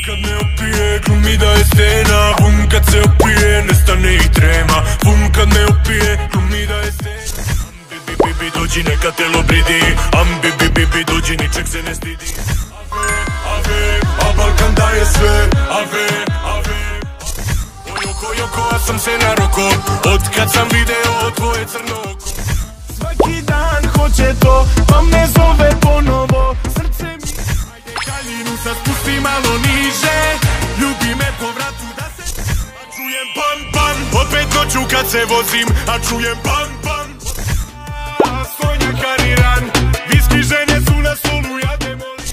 kad me opije, glumi da je scena. Bum kad se opije, nestane i trema. Bum kad me opije, glumi da je scena. Bibi, dođi neka telo bridi. Bibi, dođi ničeg se ne stidi. Ave, a Balkan daje sve. Ave, Joko, a sam se naroko. Od kad sam video tvoje crno oko. Svaki dan hoće to, pa me zove ponovo. Srce mi, ajde kaljinu sad spusti malo niže. Ljubi me po vratu da se... A čujem pan, opet noću kad se vozim. A čujem pan, Sonja Kariran. Viski žene su na solu, ja te molim.